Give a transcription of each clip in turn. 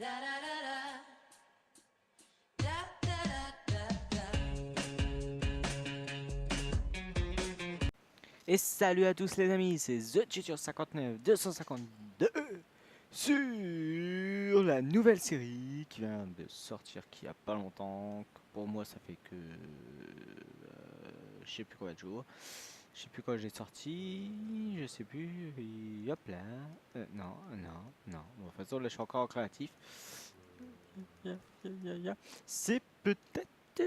Et salut à tous les amis, c'est The Tutor 59 252 sur la nouvelle série qui vient de sortir qui a pas longtemps. Pour moi ça fait que je sais plus combien de jours, je sais plus quand j'ai sorti, je sais plus, et hop là, non. Bon, de toute façon là je suis encore en créatif. C'est peut-être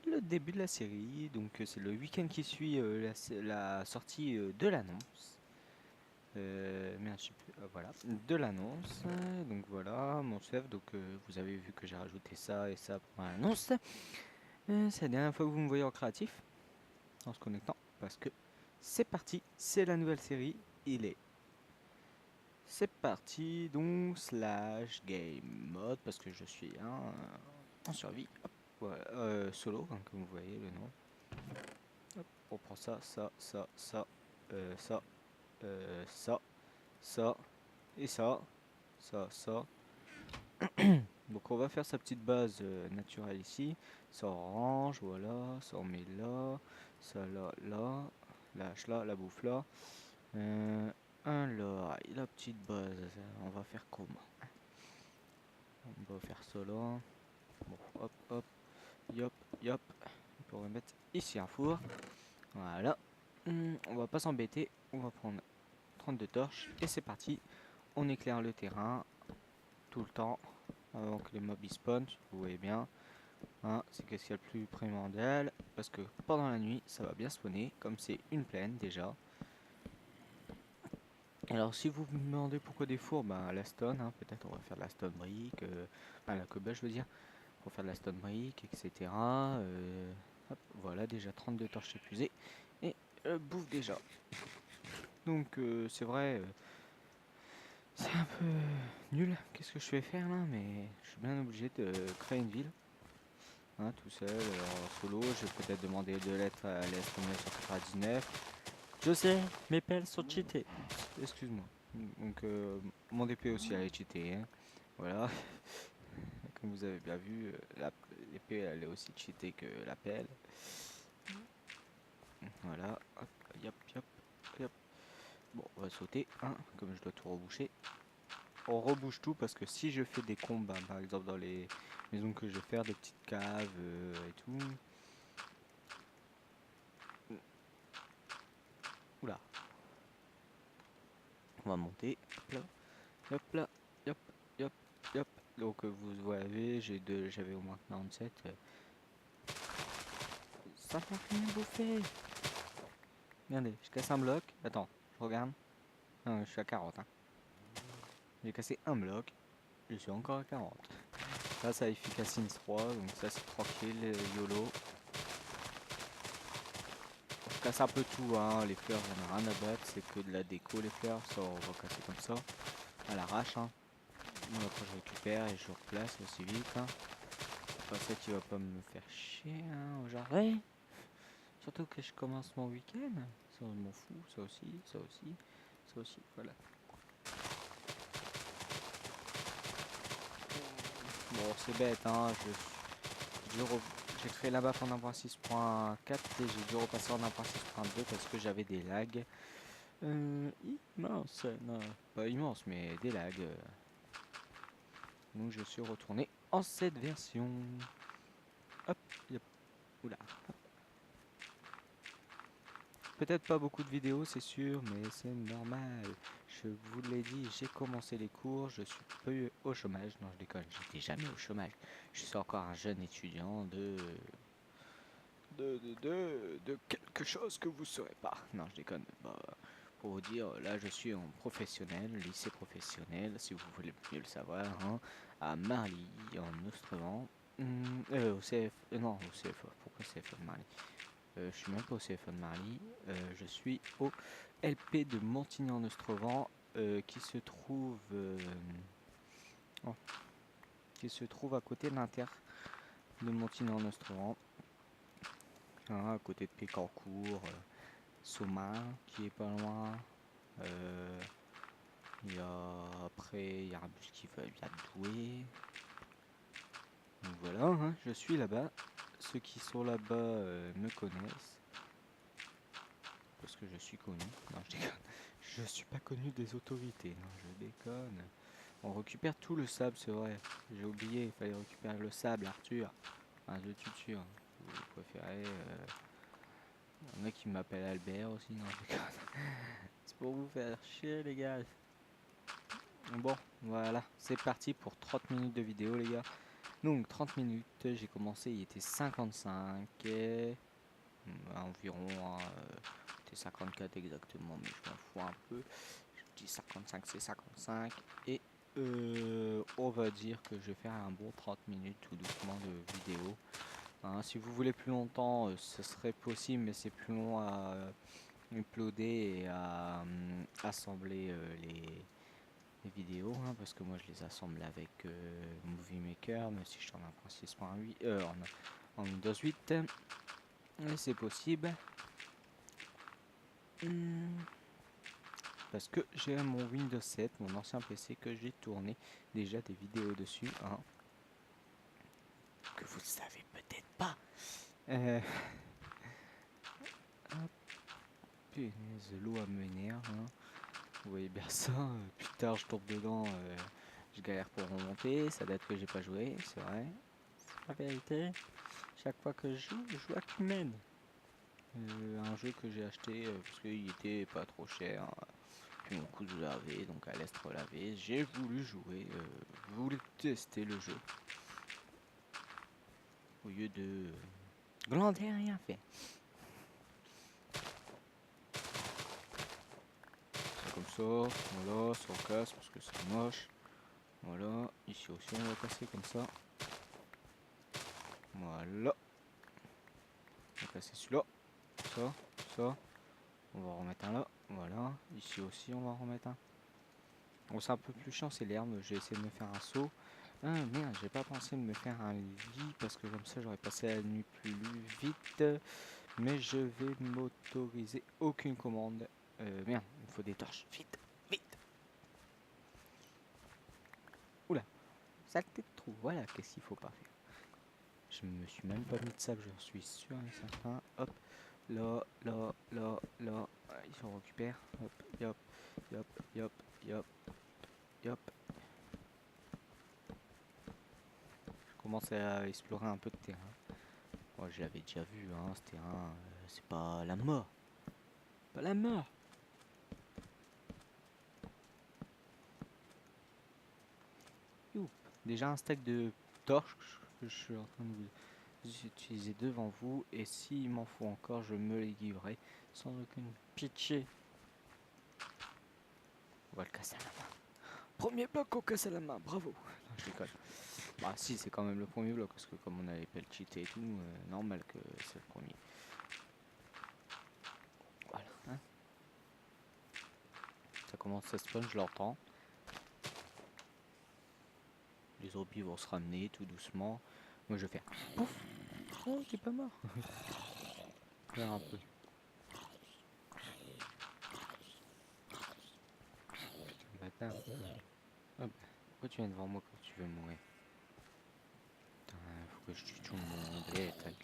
le début de la série, donc c'est le week-end qui suit la sortie de l'annonce. Merde, je sais plus, voilà, de l'annonce. Donc voilà, mon chef, donc vous avez vu que j'ai rajouté ça et ça pour l'annonce. C'est la dernière fois que vous me voyez en créatif, en se connectant, parce que c'est parti, c'est la nouvelle série, c'est parti, donc slash game mode, parce que je suis en survie. Hop, voilà, solo, hein, comme vous voyez le nom. Hop, on prend ça, ça, ça, ça, ça, ça, ça, et ça, ça. Donc on va faire sa petite base naturelle ici. Ça orange, voilà, ça on met là, ça là, là, la bouffe là. Alors, la petite base, on va faire comment? On va faire ça là. Bon, hop, hop, yop, yop. On pourrait mettre ici un four. Voilà. On va pas s'embêter. On va prendre 32 torches et c'est parti. On éclaire le terrain tout le temps avant que les mobs y spawnent. Vous voyez bien. Hein, c'est qu'est-ce qu'il y a le plus primordial. Parce que pendant la nuit, ça va bien spawner. Comme c'est une plaine déjà. Alors si vous me demandez pourquoi des fours, bah la stone, hein, peut-être on va faire de la stone brick, la cobble je veux dire, pour faire de la stone brick, etc. Hop, voilà déjà 32 torches épuisées et bouffe déjà. Donc c'est vrai, c'est un peu nul, qu'est-ce que je vais faire là, mais je suis bien obligé de créer une ville, hein, tout seul, en solo. Je vais peut-être demander de l'aide à l'espagnol sur 99. Je sais, mes pelles sont cheatées. Excuse-moi. Donc mon DP aussi elle est cheatée, hein. Voilà. Comme vous avez bien vu, l'épée elle est aussi cheatée que la pelle. Voilà. Hop, yop, yop, yop. Bon, on va sauter, hein, comme je dois tout reboucher. On rebouche tout parce que si je fais des combats, par exemple dans les maisons que je vais faire, des petites caves et tout. Oula. On va monter. Hop là. Hop là. Hop, hop, hop. Donc vous voyez, j'avais au moins 47. Ça fait rien bouffer. Regardez, je casse un bloc. Attends, je regarde. Non, je suis à 40. Hein. J'ai cassé un bloc. Je suis encore à 40. Là, ça efficacine 3. Donc ça, c'est tranquille. YOLO. Je casse un peu tout. Hein. Les fleurs, j'en ai rien à battre. C'est que de la déco, les fleurs. Ça, on va casser comme ça. À l'arrache. Hein. Bon, après, je récupère et je replace aussi vite. Hein. C'est pas ça qui va pas me faire chier hein, aujourd'hui. Surtout que je commence mon week-end. Ça, je m'en fous. Ça aussi, ça aussi, ça aussi. Voilà. Bon, c'est bête, hein. J'ai créé la map en 1.6.4 et j'ai dû repasser en 1.6.2 parce que j'avais des lags. Immense. Non, pas immense, mais des lags. Donc je suis retourné en cette version. Hop, yep. Oula. Peut-être pas beaucoup de vidéos, c'est sûr, mais c'est normal. Je vous l'ai dit, j'ai commencé les cours, je suis peu au chômage. Non, je déconne, j'étais jamais au chômage. Je suis encore un jeune étudiant de quelque chose que vous saurez pas. Non, je déconne. Bah, pour vous dire, là, je suis en professionnel, lycée professionnel, si vous voulez mieux le savoir, hein, à Marly, en Ostrevent. Au CF... non, au CFA. Pourquoi CFA de Marly? Je suis même pas au CFA de Marly. Je suis au LP de Montigny-en-Ostrevent, qui se trouve... oh, qui se trouve à côté de l'Inter de Montigny-en-Ostrevent. Hein, à côté de Pécancourt, Somain qui est pas loin, Il y a après il y a un bus qui va bien douer. Donc voilà, hein, je suis là-bas. Ceux qui sont là-bas me connaissent. Parce que je suis connu. Non, je déconne. Je suis pas connu des autorités. Non, je déconne. On récupère tout le sable, c'est vrai. J'ai oublié, il fallait récupérer le sable, Arthur. Enfin, je suis sûr. Vous préférez. Il y en a qui m'appellent Albert aussi. Non, je déconne. C'est pour vous faire chier, les gars. Bon, voilà. C'est parti pour 30 minutes de vidéo, les gars. Donc, 30 minutes. J'ai commencé, il était 55. Et environ. C'était 54 exactement, mais je m'en fous un peu. Je dis 55, c'est 55. Et on va dire que je vais faire un bon 30 minutes tout doucement de vidéo. Hein, si vous voulez plus longtemps, ce serait possible, mais c'est plus long à uploader et à assembler les vidéos, hein, parce que moi je les assemble avec Movie Maker, même si je tourne en 6.8 en Windows 8. Et c'est possible. Parce que j'ai mon Windows 7, mon ancien PC, que j'ai tourné déjà des vidéos dessus, hein, que vous ne savez peut-être pas. Hop, punaise, l'eau m'énerve. Hein. Vous voyez bien ça. Plus tard, je tombe dedans, je galère pour remonter. Ça date que j'ai pas joué, c'est vrai. C'est la vérité. Chaque fois que je joue à Cumen. Un jeu que j'ai acheté parce qu'il était pas trop cher. Puis mon cousin l'avait, donc à l'est relavé. J'ai voulu jouer, voulu tester le jeu. Au lieu de glander rien faire. C'est comme ça, voilà, ça on casse parce que c'est moche. Voilà, ici aussi on va casser comme ça. Voilà. On va casser celui-là. Ça, ça. On va en remettre un là. Voilà. Ici aussi on va en remettre un. Bon, c'est un peu plus chiant, c'est l'herbe. J'ai essayé de me faire un seau. Ah merde, j'ai pas pensé de me faire un lit parce que comme ça j'aurais passé la nuit plus vite. Mais je vais m'autoriser aucune commande. Merde, il me faut des torches. Vite, vite. Oula, saleté de trou. Voilà, qu'est-ce qu'il faut pas faire. Je me suis même pas mis de sable, je suis sûr et certain. Hop, là, là, là, là. Ici on récupère. Hop, yop, yop, yop, yop, yop. Je commence à explorer un peu de terrain. Moi je l'avais déjà vu, hein, ce terrain. C'est pas la mort. Pas la mort. Youp. Déjà un stack de torches que je suis en train de vous utiliser devant vous. Et s'il m'en faut encore, je me les livrerai sans aucune pitié. On va le casser à la main. Premier bloc qu'on casse à la main, bravo. Non, je déconne. Bah si, c'est quand même le premier bloc, parce que comme on a les pelles cheatées et tout, normal que c'est le premier. Voilà. Hein. Ça commence à spawn, je l'entends. Les zombies vont se ramener tout doucement. Moi je vais faire pouf. Oh, t'es pas mort. Faire un peu. Bâtard. Hop. Pourquoi tu viens devant moi quand tu veux mourir? Putain, faut que je tue tout le monde. Eh, ta gueule.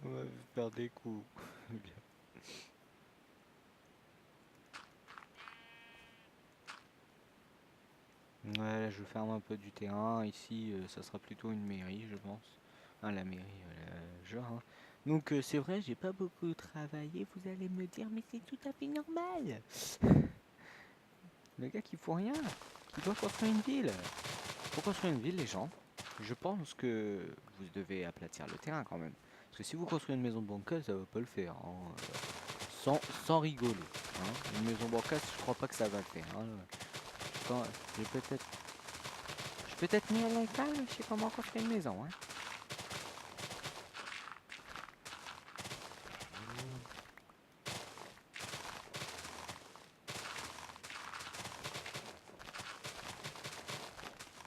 On va faire des coups. Ouais, là, je ferme un peu du terrain. Ici, ça sera plutôt une mairie, je pense. Hein, la mairie, genre. Hein. Donc, c'est vrai, j'ai pas beaucoup travaillé. Vous allez me dire, mais c'est tout à fait normal. Le gars qui fout rien, qui doit construire une ville. Pour construire une ville, les gens, je pense que vous devez aplatir le terrain quand même. Parce que si vous construisez une maison de bancaise, ça va pas le faire. Hein. Sans rigoler. Hein. Une maison bancaise, je crois pas que ça va le faire. Hein. Quand, j'ai peut-être mis à l'école, je sais comment construire une maison. Hein.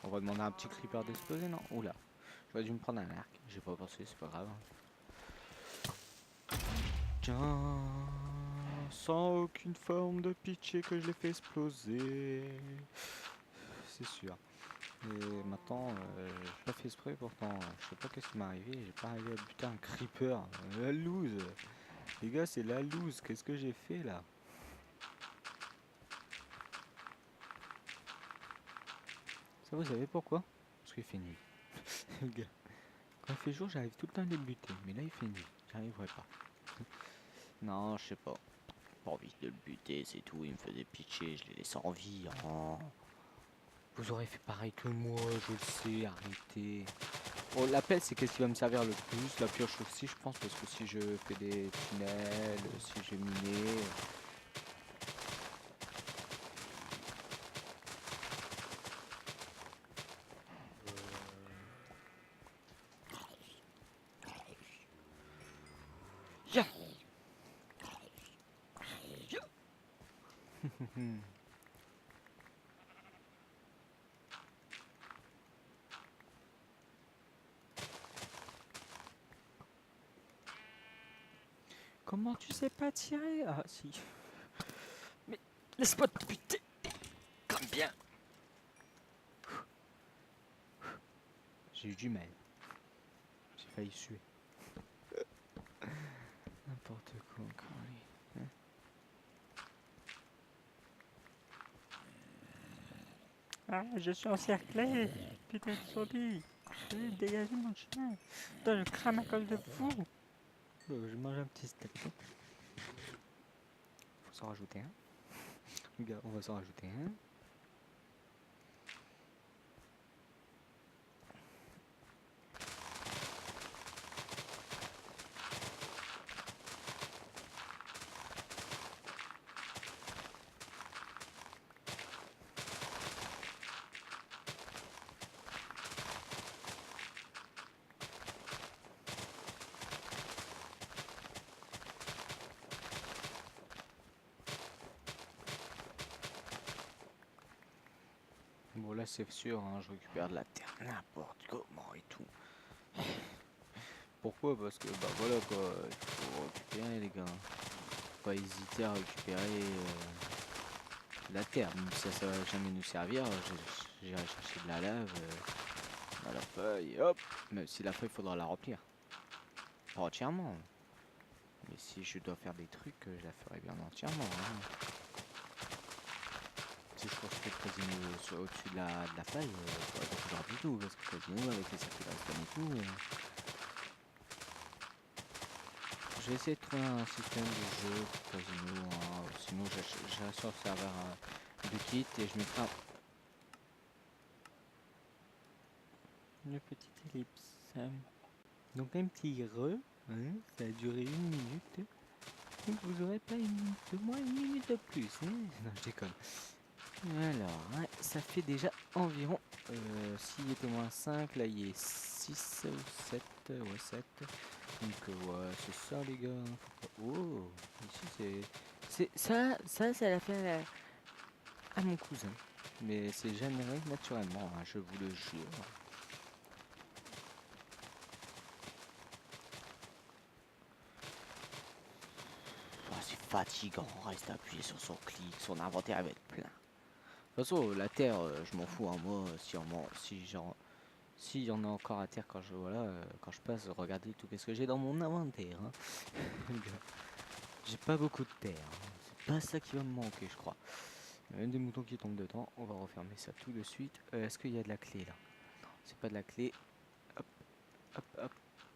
On va demander à un petit creeper d'exploser, non? Oula, j'aurais dû me prendre un arc. J'ai pas pensé, c'est pas grave. Tiens, sans aucune forme de pitié que je l'ai fait exploser. C'est sûr. Et maintenant, j'ai pas fait exprès pourtant. Je sais pas qu'est-ce qui m'est arrivé. J'ai pas arrivé à buter un creeper. La loose. Les gars, c'est la loose. Qu'est-ce que j'ai fait là? Ça, vous savez pourquoi? Parce qu'il fait nuit. Les gars, quand il fait jour, j'arrive tout le temps à les buter. Mais là, il fait nuit. J'arriverai pas. Non, je sais pas. Pas envie de le buter, c'est tout. Il me faisait pitcher, je l'ai laissé en vie. Oh. Vous aurez fait pareil que moi, je le sais, arrêtez. Bon, la pelle, c'est qu'est-ce qui va me servir le plus. La pioche aussi, je pense, parce que si je fais des tunnels, si je mine. Ya. Comment tu sais pas tirer? Ah, si. Mais laisse-moi te buter. Comme bien. J'ai eu du mal. J'ai failli suer. N'importe quoi encore, lui. Hein. Ah, je suis encerclé. Putain de zombie. Dégagez mon chemin. Putain, je crame à cause de vous. Je mange un petit steak. Faut s'en rajouter un. Regarde, on va s'en rajouter un. Bon là c'est sûr, hein, je récupère de la terre n'importe comment et tout. Pourquoi? Parce que bah voilà quoi, il faut récupérer les gars. Faut pas hésiter à récupérer la terre, même si ça va jamais nous servir. J'irai chercher de la lave, dans la feuille, hop. Même si la feuille faudra la remplir. Pas entièrement. Mais si je dois faire des trucs, je la ferai bien entièrement. Hein. Si je construis le casino au-dessus de la faille, ça va pas pouvoir du tout, parce que le casino avec les circulations et tout. Je vais essayer de trouver un système de jeu pour casino, hein. Sinon j'irai sur le serveur de kit et je mettrai une petite ellipse. Donc un petit hein, ça a duré 1 minute. Donc vous aurez pas 1 minute de moins, 1 minute de plus. Hein. Non, je déconne. Alors, ouais, ça fait déjà environ, s'il était moins 5, là il est 6 ou 7, ouais 7. Donc ouais, c'est ça les gars. Oh, ici ça l'a fait à mon cousin. Mais c'est généré naturellement, hein, je vous le jure. Oh, c'est fatigant, reste appuyé sur son clic, son inventaire va être plein. De toute façon, la terre, je m'en fous, hein, moi, si y en a encore à terre quand quand je passe, regardez tout qu'est-ce que j'ai dans mon inventaire. Hein. J'ai pas beaucoup de terre. Hein. C'est pas ça qui va me manquer, je crois. Il y a même des moutons qui tombent dedans. On va refermer ça tout de suite. Est-ce qu'il y a de la clé là? Non, c'est pas de la clé. Hop, hop,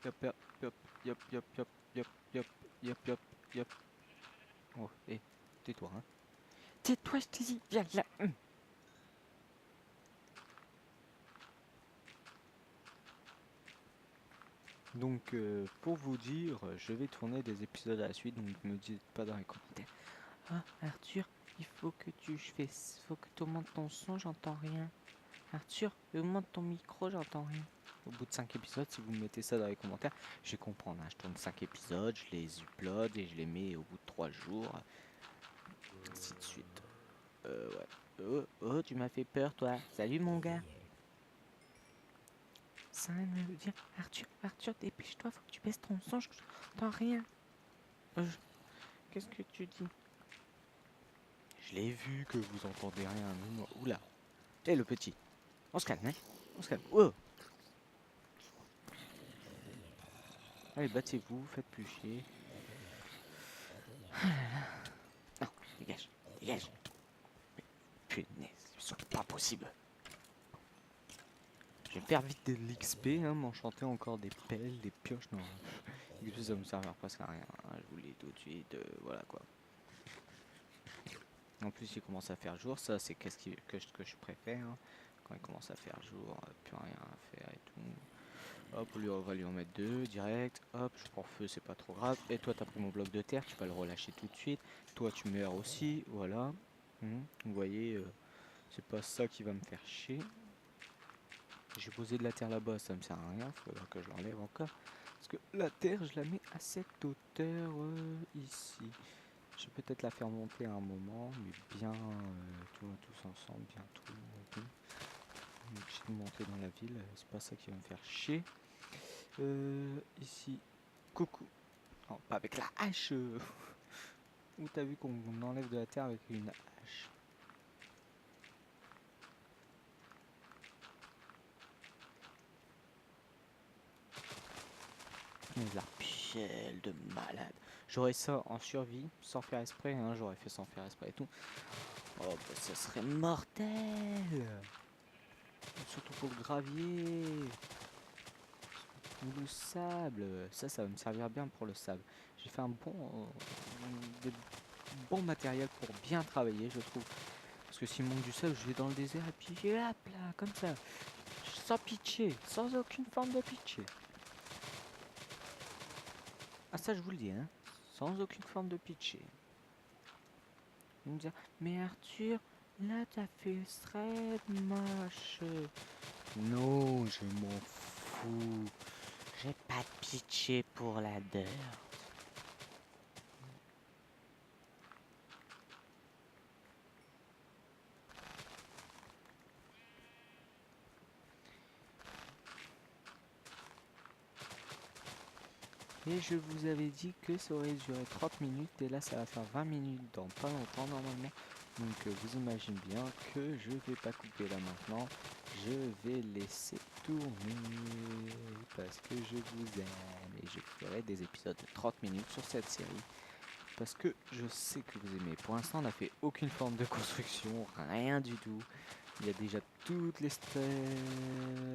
hop, hop, hop, hop, hop, hop, hop, hop, hop, hop, hop, hop. Oh, hé, tais-toi, hein. Tais-toi, je te dis, viens là. Donc pour vous dire, je vais tourner des épisodes à la suite, donc ne me dites pas dans les commentaires. Ah Arthur, il faut que faut que tu augmentes ton son, j'entends rien. Arthur, augmente ton micro, j'entends rien. Au bout de 5 épisodes, si vous me mettez ça dans les commentaires, je vais comprendre. Hein. Je tourne 5 épisodes, je les upload et je les mets au bout de 3 jours. Ainsi de suite. Ouais. Oh, tu m'as fait peur toi. Salut mon gars. Ça me dire, Arthur, dépêche-toi, faut que tu baisses ton son, je n'entends rien. Qu'est-ce que tu dis? Je l'ai vu que vous entendez rien. Non. Oula. Eh le petit. On se calme, hein. On se calme. Oh. Allez, battez-vous, faites plus chier. Non, dégage, dégage. Punaise, c'est pas possible. Je vais faire vite de l'XP, hein, m'enchanter encore des pelles, des pioches. Non, l'XP ça me servira presque à rien. Hein, je vous le dis tout de suite, voilà quoi. En plus, il commence à faire jour, ça c'est qu'est-ce que je préfère. Hein. Quand il commence à faire jour, plus rien à faire et tout. Hop, on va lui en mettre deux direct. Hop, je prends feu, c'est pas trop grave. Et toi, t'as pris mon bloc de terre, tu vas le relâcher tout de suite. Toi, tu meurs aussi, voilà. Vous voyez, c'est pas ça qui va me faire chier. J'ai posé de la terre là-bas, ça me sert à rien, il faudra que je l'enlève encore. Parce que la terre, je la mets à cette hauteur ici. Je vais peut-être la faire monter à un moment, mais bien, tous ensemble, bien tout. Donc, j'ai monter dans la ville, c'est pas ça qui va me faire chier. Ici, coucou. Non, pas avec la hache. Où t'as vu qu'on enlève de la terre avec une hache? Mais la pielle de malade. J'aurais ça en survie, sans faire exprès, hein, j'aurais fait sans faire exprès et tout. Oh bah ça serait mortel. Surtout pour le gravier. Ou le sable. Ça va me servir bien pour le sable. J'ai fait un des bons matériel pour bien travailler, je trouve. Parce que s'il manque du sable, je vais dans le désert et puis hop là, comme ça. Sans pitcher, sans aucune forme de pitcher. Ah ça je vous le dis, hein. Sans aucune forme de pitcher. Ils vont me dire, mais Arthur, là t'as fait très moche. Non, je m'en fous. J'ai pas de pitcher pour la dirt. Et je vous avais dit que ça aurait duré 30 minutes et là ça va faire 20 minutes dans pas longtemps normalement. Donc vous imaginez bien que je vais pas couper là maintenant. Je vais laisser tourner parce que je vous aime et je ferai des épisodes de 30 minutes sur cette série. Parce que je sais que vous aimez. Pour l'instant on n'a fait aucune forme de construction, rien du tout. Il y a déjà toutes les stages.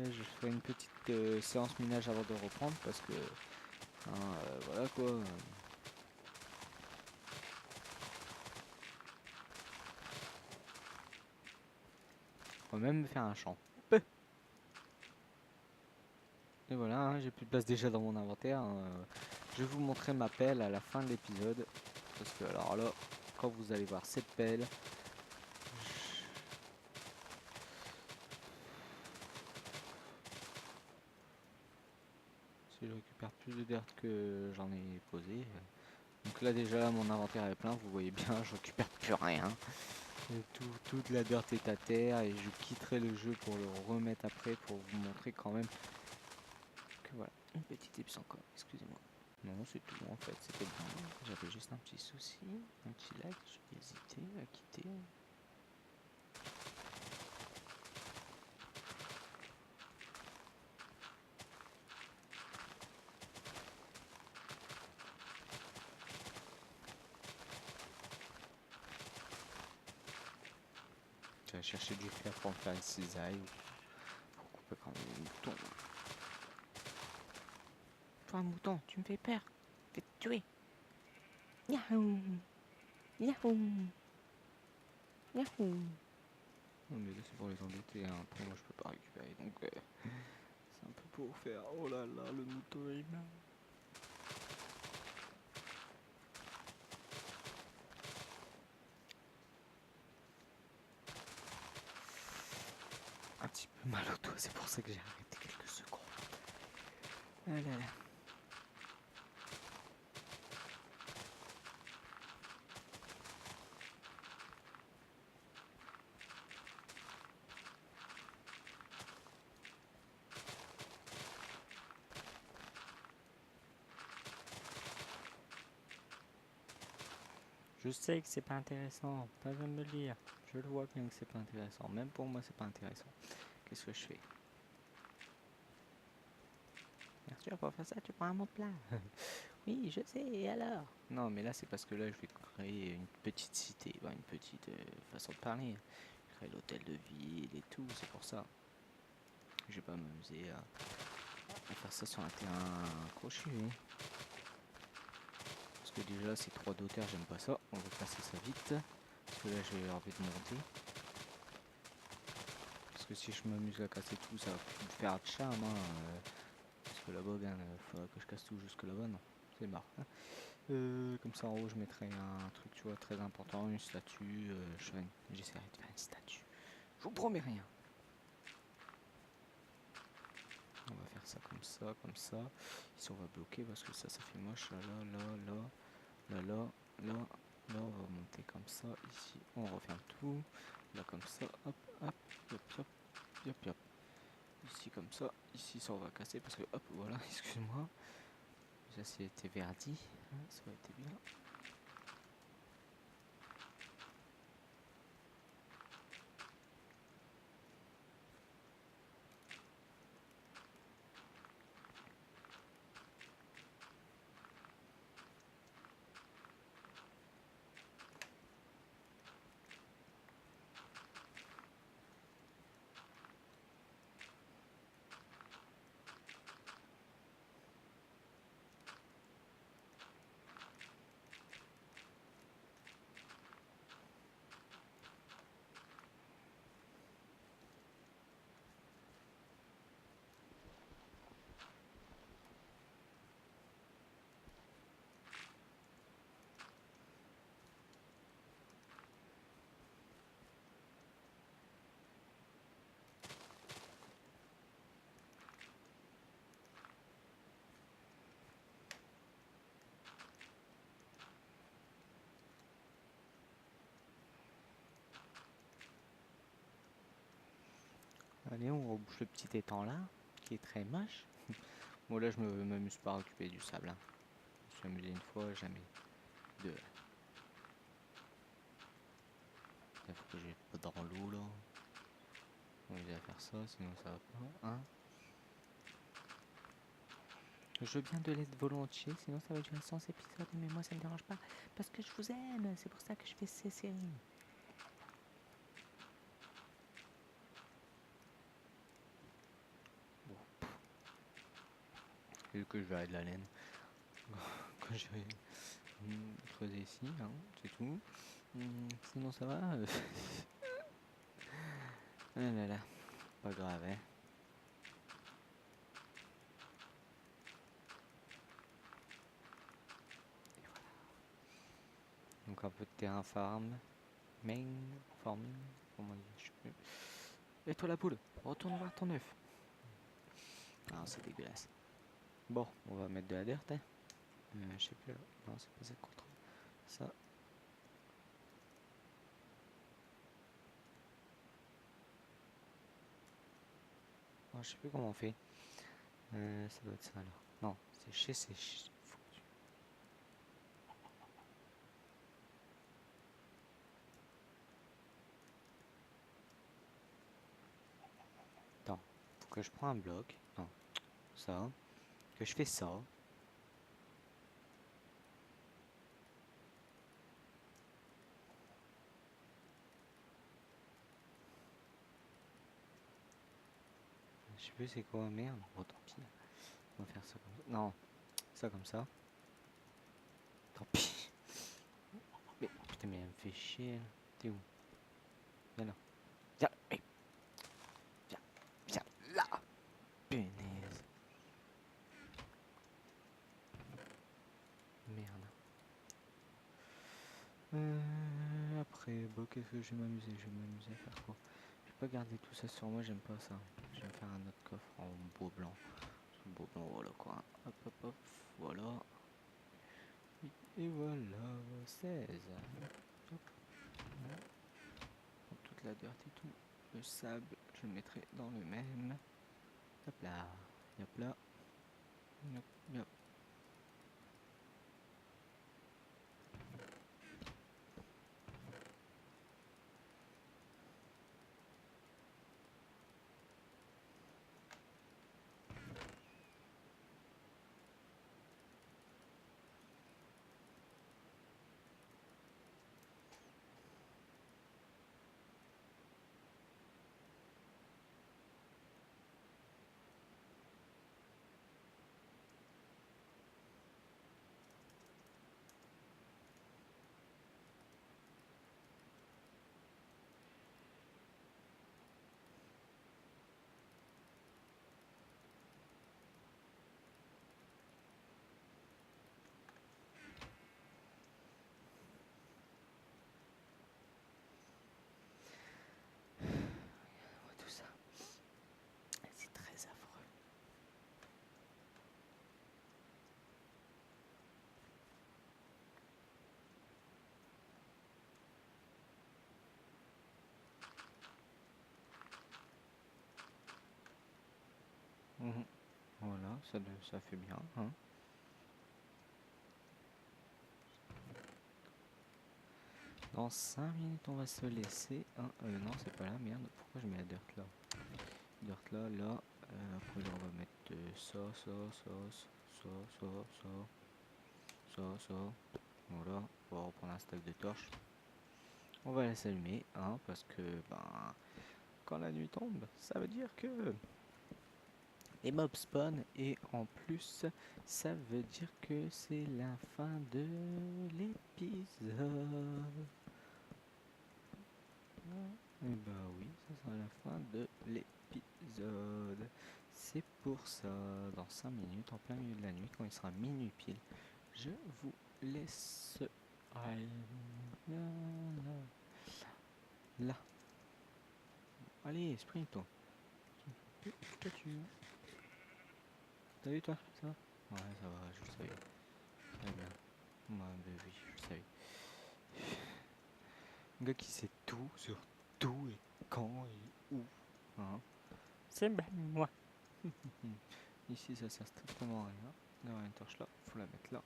Je ferai une petite séance minage avant de reprendre parce que voilà quoi. On va même me faire un champ. Et voilà, hein, j'ai plus de place déjà dans mon inventaire. Je vais vous montrer ma pelle à la fin de l'épisode. Parce que alors là, quand vous allez voir cette pelle, si je récupère plus de dirt que j'en ai posé. Donc là déjà mon inventaire est plein, vous voyez bien, je récupère plus rien. Et toute la dirt est à terre et je quitterai le jeu pour le remettre après pour vous montrer quand même que voilà, une petite tips encore, excusez-moi. Non, c'est tout en fait, c'était bon. J'avais juste un petit souci, un petit lag, j'ai hésité à quitter. J'allais chercher du fer pour me faire une cisaille, pour couper quand même les moutons. Toi, mouton, tu me fais peur, je vais te tuer. Yahoo! Yahoo! Yahoo! Non mais là c'est pour les embêter, hein. Après moi je peux pas récupérer donc c'est un peu pour faire. Oh là là, le mouton est là. Un petit peu mal au doigt, c'est pour ça que j'ai arrêté quelques secondes. Ah là là. Je sais que c'est pas intéressant, pas besoin de me le dire. Je le vois bien que c'est pas intéressant. Même pour moi, c'est pas intéressant. Qu'est-ce que je fais? Arthur, pour faire ça, tu prends un mot plat. Oui, je sais, et alors? Non, mais là, c'est parce que là, je vais créer une petite cité, une petite façon de parler. Créer l'hôtel de ville et tout, c'est pour ça. Je vais pas m'amuser à faire ça sur un terrain crochu. Hein. Parce que déjà, ces 3 d'auteur, j'aime pas ça. On va passer ça vite. Parce que là, j'ai envie de monter. Parce que si je m'amuse à casser tout, ça va plus me faire de charme. Hein. Parce que là-bas, il faudra que je casse tout jusque là-bas. Non, c'est marre. Hein. Comme ça, en haut, je mettrai un truc, tu vois, très important. Une statue. J'essaierai de faire une statue. Je vous promets rien. On va faire ça comme ça, comme ça. Ici, on va bloquer parce que ça fait moche. Là, là, là, là, là, là, là. On va monter comme ça. Ici, on referme tout. Là, comme ça. Hop, hop, hop, hop, hop, hop. Ici, comme ça. Ici, ça, on va casser parce que, hop, voilà, excuse-moi. Ça, c'était verdi. Ça aurait été bien. Allez, on rebouche le petit étang là, qui est très moche. Bon, là, je m'amuse pas à occuper du sable. Hein. Je me suis amusé une fois, jamais deux. Il faut que j'ai pas dans l'eau là. On va faire ça, sinon ça va pas. Hein. Je veux bien de l'aide volontiers, sinon ça va durer 100 épisodes, mais moi ça me dérange pas, parce que je vous aime, c'est pour ça que je fais ces séries. Bon. Vu que je vais de la laine, quand je vais creuser ici, hein, c'est tout. Sinon ça va. Ah là là, pas grave, hein. Donc un peu de terrain farming, comment on dit, je sais plus. Et toi la poule, retourne voir ton œuf. Ah c'est dégueulasse. Bon, on va mettre de la dirt, hein. Je sais plus, non c'est pas ça contre ça. Oh, je sais plus comment on fait. Ça doit être ça alors. Non, c'est foutu. Attends, faut que je prends un bloc. Non, ça. Que je fais ça. Je sais plus c'est quoi, merde. Bon, tant pis. On va faire ça comme ça. Non, ça comme ça. Tant pis. Mais putain, mais elle me fait chier. Là. T'es où? Viens là. Viens, hey. Viens là. Punaise. Merde. Après, bon, qu'est-ce que je vais m'amuser? Je vais m'amuser à faire quoi? Je vais pas garder tout ça sur moi, j'aime pas ça. Je vais me faire un autre coffre en beau blanc. Beau blanc, voilà quoi. Hop, hop, hop, voilà. Et voilà, 16. Hop. Voilà. Toute la dirt et tout. Le sable, je le mettrai dans le même. Hop là. Hop là. Hop, hop. ça fait bien, hein. Dans 5 minutes, on va se laisser. Hein. Non, c'est pas là, merde. Pourquoi je mets la dirt là? Dirt là, là. Après, on va mettre ça, ça. Voilà, on va reprendre un stack de torches. On va la s'allumer, hein, parce que ben, quand la nuit tombe, ça veut dire que les mobs spawn et en plus, ça veut dire que c'est la fin de l'épisode. Et bah oui, ça sera la fin de l'épisode. C'est pour ça, dans 5 minutes, en plein milieu de la nuit, quand il sera minuit pile, je vous laisse là. Allez, sprint toi. Pourquoi tu... T'as vu toi, ça va? Ouais, ça va, je le savais. Très bien. Ouais, bah oui, je le savais. Un gars qui sait tout sur tout et quand et où. Hein. C'est ben moi. Ici ça sert strictement à rien. D'avoir une torche là, faut la mettre là.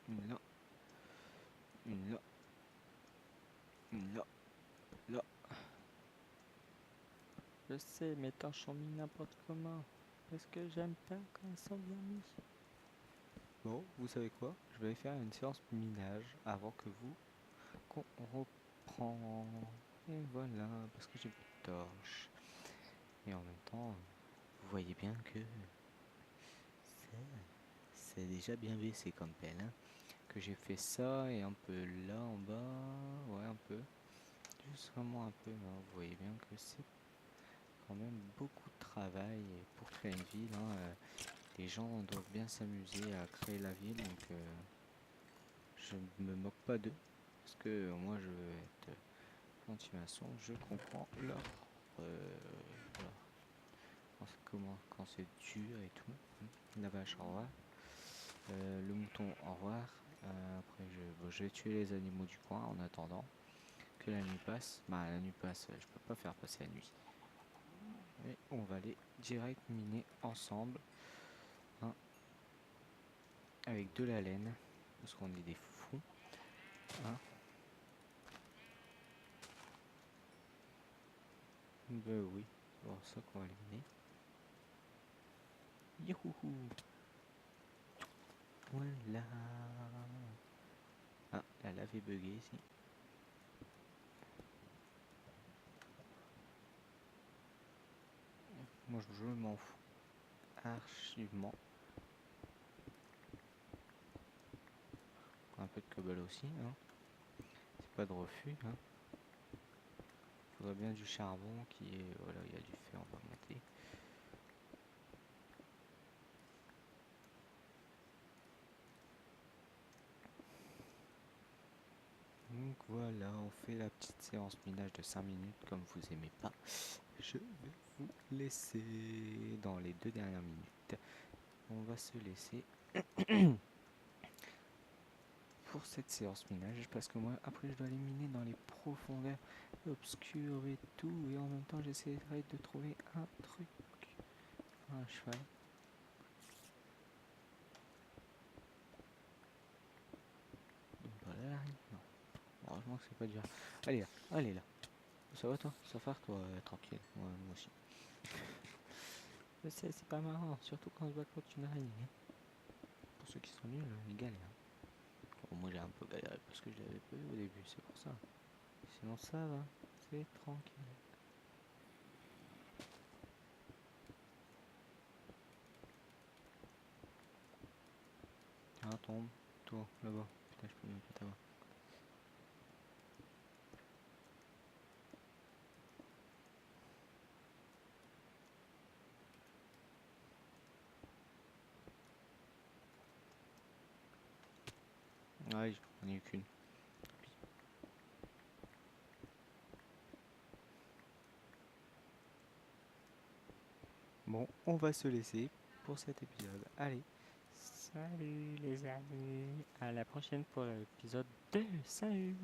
Une là. Une là. Une là. Là. Je sais, mes torches sont mises n'importe comment. Parce que j'aime pas quand elles sont bien mises. Bon, vous savez quoi? Je vais faire une séance minage avant que vous qu'on reprend. Et voilà, parce que j'ai plus de torches. Et en même temps, vous voyez bien que c'est déjà bien baissé comme pelle. Hein. Que j'ai fait ça et un peu là en bas. Ouais, un peu. Juste vraiment un peu. Hein. Vous voyez bien que c'est quand même beaucoup de travail pour créer une ville. Hein. Les gens doivent bien s'amuser à créer la ville. Donc je me moque pas d'eux. Parce que moi je veux être anti-maçon. Je comprends leur... quand c'est dur et tout. La vache, au revoir. Le mouton, au revoir. Après, je vais tuer les animaux du coin en attendant que la nuit passe. Bah, la nuit passe, je peux pas faire passer la nuit. Et on va aller direct miner ensemble. Hein, avec de la laine. Parce qu'on est des fous. Hein. Bah oui, c'est pour ça qu'on va les miner. Youhou! Voilà. Ah, la lave est buggée ici. Moi je m'en fous. Archivement. Un peu de cobble aussi. Hein. C'est pas de refus. Hein. Faudrait bien du charbon qui est... Voilà, il y a du fer, on va monter. Donc voilà, on fait la petite séance minage de 5 minutes comme vous aimez pas. Je vais vous laisser dans les 2 dernières minutes. On va se laisser pour cette séance minage parce que moi après je dois aller miner dans les profondeurs obscures et tout et en même temps j'essaierai de trouver un truc. Un cheval. Donc voilà, non. Heureusement que c'est pas dur. Allez là, allez là. Ça va toi? Ça va toi tranquille. Ouais, moi aussi. Je sais, c'est pas marrant, surtout quand on se bat contre une araignée. Pour ceux qui sont nuls, ils galèrent. Bon, moi j'ai un peu galéré parce que je l'avais pas eu au début, c'est pour ça. Sinon ça va, c'est tranquille. Tiens, tombe, toi, là-bas. Putain, je peux même pas t'avoir. Ouais, j'en ai eu qu'une. Bon, on va se laisser pour cet épisode. Allez, salut les amis, à la prochaine pour l'épisode 2. Salut!